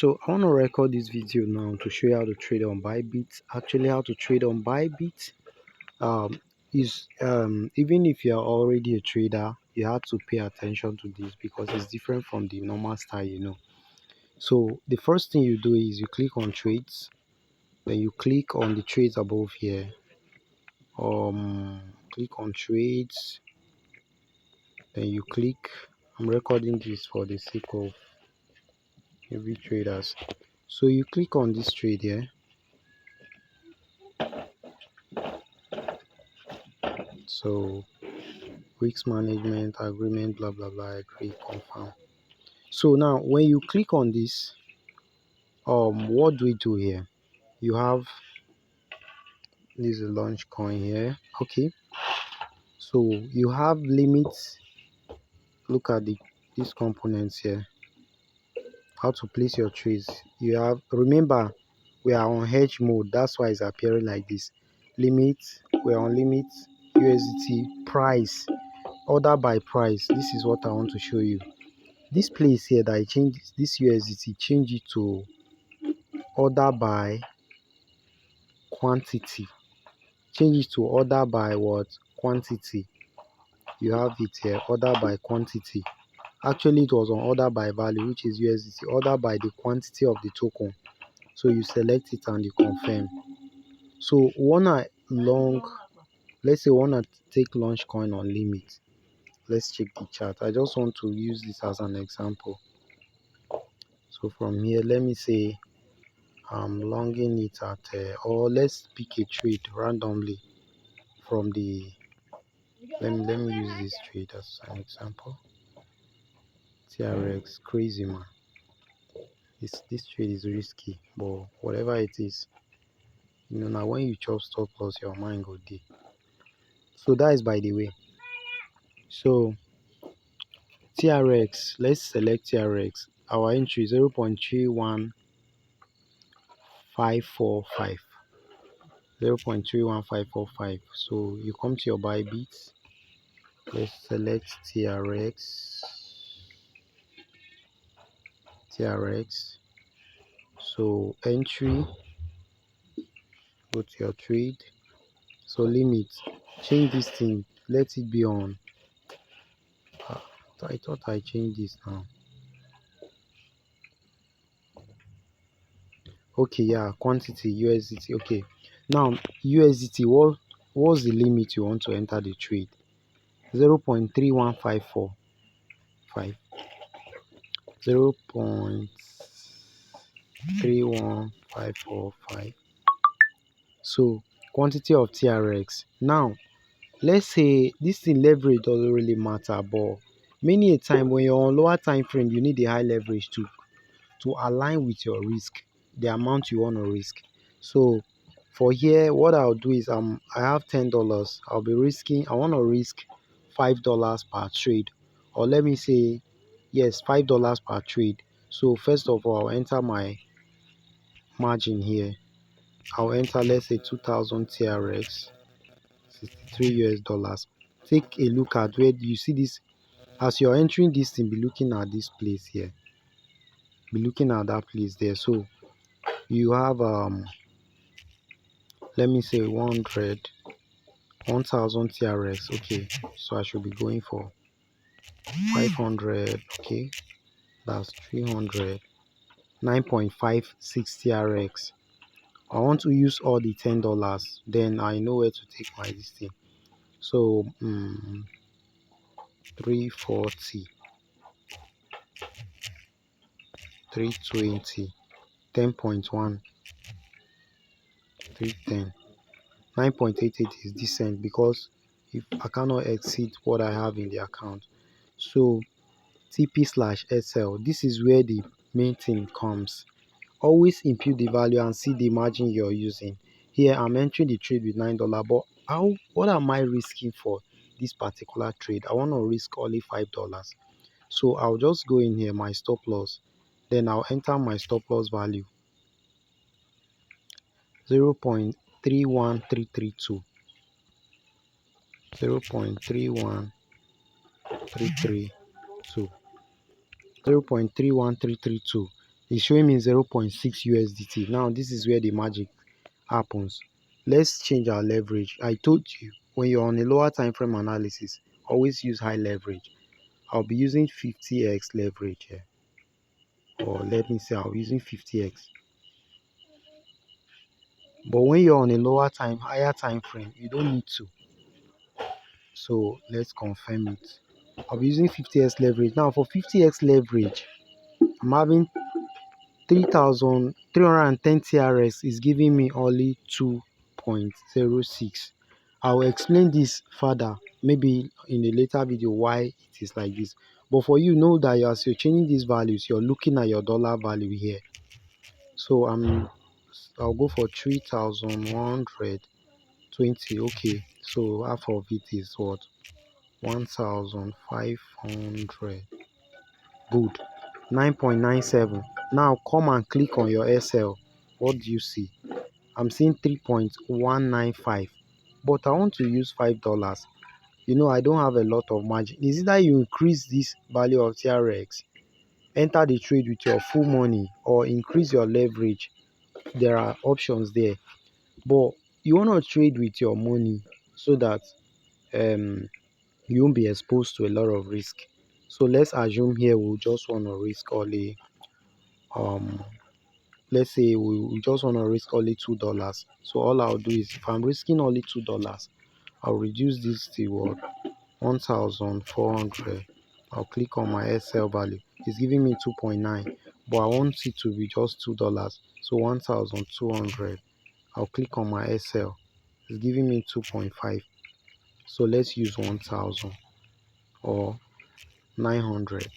So I want to record this video now to show you how to trade on Bybit. Actually, how to trade on Bybit is even if you are already a trader, you have to pay attention to this because it's different from the normal style. So the first thing you do is you click on trades, then you click on the trades above here. Click on trades, then you click. I'm recording this for the sake of every traders. So you click on this trade here. So risk management agreement, blah blah blah, agree, confirm. So now when you click on this, what do we do here? You have this launch coin here. Okay, so you have limits. Look at these components here, how to place your trades. You have, remember, we are on hedge mode, that's why it's appearing like this. Limit, we're on limit. USDT price, order by price. This is what I want to show you. This place here that I change this USDT, change it to order by quantity. Change it to order by what? Quantity. You have it here, order by quantity. Actually, it was on order by value, which is USDT. Order by the quantity of the token. So you select it and you confirm. So wanna long, let's say wanna take launch coin on limit. Let's check the chart. I just want to use this as an example. So from here, let me say I'm longing it at or let's pick a trade randomly from the, let me use this trade as an example. TRX, crazy man. This trade is risky, but whatever it is, now when you chop stop loss, your mind go dey. So that is by the way. So TRX, let's select TRX. Our entry 0.31545. 0.31545. So you come to your Bybit. Let's select TRX. So entry, go to your trade. So limit, change this thing, let it be on. I thought I changed this now. Okay, yeah, quantity USDT. Okay, now USDT, what's the limit you want to enter the trade? 0.31545. 0.31545. So quantity of TRX. Now let's say this thing leverage doesn't really matter, but many a time when you're on lower time frame, you need a high leverage to align with your risk, the amount you want to risk. So for here, what I'll do is I have $10. I want to risk $5 per trade, or let me say yes, $5 per trade. So first of all, I'll enter my margin here. I'll enter, let's say, 2000 TRX, $63. Take a look at where you see this. As you're entering this thing, be looking at this place here, be looking at that place there. So you have let me say 1000 TRX. Okay, so I should be going for 500. Okay, that's 300. 9.56 TRX. I want to use all the $10, then I know where to take my this thing. So 340, 320, 10.1, 310. 9.88 is decent because if I cannot exceed what I have in the account. So TP/SL, this is where the main thing comes. Always impute the value and see the margin you're using. Here I'm entering the trade with $9, but what am I risking for this particular trade? I want to risk only $5. So I'll just go in here, my stop loss, then I'll enter my stop loss value 0.31332. 0.31332. 0.31332 It's showing me 0.6 USDT. Now this is where the magic happens. Let's change our leverage. I told you, when you're on a lower time frame analysis, always use high leverage. I'll be using 50x leverage here, or let me say I'll be using 50x. But when you're on a higher time frame, you don't need to. So let's confirm it. I'll be using 50x leverage. Now for 50x leverage, I'm having 3,310 TRS is giving me only 2.06. I'll explain this further maybe in a later video why it is like this. But for you, know that as you're changing these values, you're looking at your dollar value here. So I'll go for 3,120. Okay, so half of it is what? 1,500. Good. 9.97. Now come and click on your SL. What do you see? I'm seeing 3.195, but I want to use $5. I don't have a lot of margin. Is it that you increase this value of TRX, enter the trade with your full money, or increase your leverage? There are options there, but you want to trade with your money so that um you won't be exposed to a lot of risk. So let's assume here we just want to risk only um let's say we just want to risk only $2. So all I'll do is, if I'm risking only $2, I'll reduce this to what? 1,400. I'll click on my SL value. It's giving me 2.9, but I want it to be just $2. So 1,200. I'll click on my SL. It's giving me 2.5. So let's use 1,000 or 900.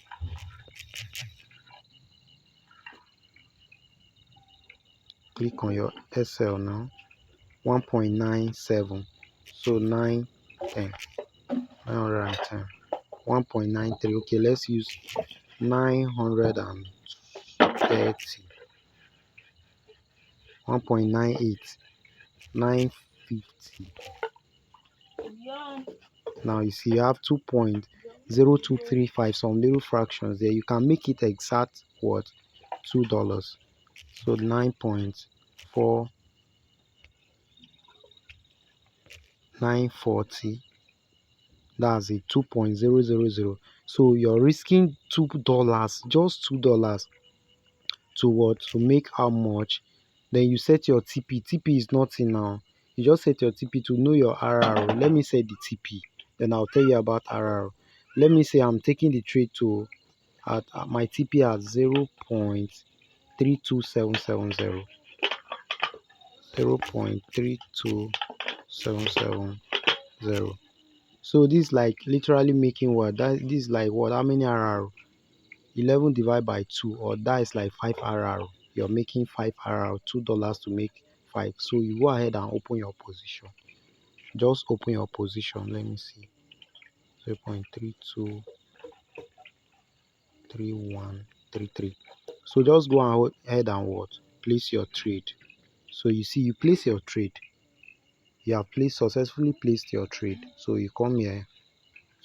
Click on your SL now. 1.97. So 910. 910. 1.93. Okay, let's use 930. 1.98. 950. Now you see you have 2.0235, some little fractions there. You can make it exact what? $2. So 9.4, 940. That's it, 2.000. So you're risking $2, just $2, to what? To make how much? Then you set your TP. TP is nothing now. You just set your TP to know your RRO. Let me set the TP. Then I'll tell you about RRO. Let me say I'm taking the trade to at my TP at 0.32770. 0.32770. So this is like literally making what? This is like what? How many RRO? 11 divided by 2, or that is like 5 RR. You're making 5 RR, $2 to make 5. So you go ahead and open your position. Just open your position. Let me see. 0.323133. So just go ahead and what? Place your trade. So you see, you place your trade. You have successfully placed your trade. So you come here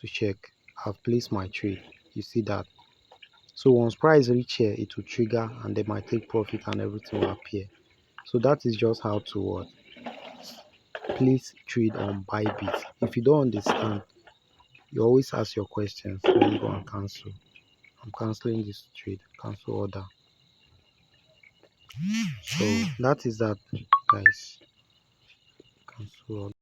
to check. I've placed my trade. You see that. So once price reach here, it will trigger and they might take profit and everything will appear. So that is just how to what? Place trade on Bybit. If you don't understand, you always ask your questions. Let me go and cancel. I'm canceling this trade. Cancel order. So that is that, guys. Cancel order.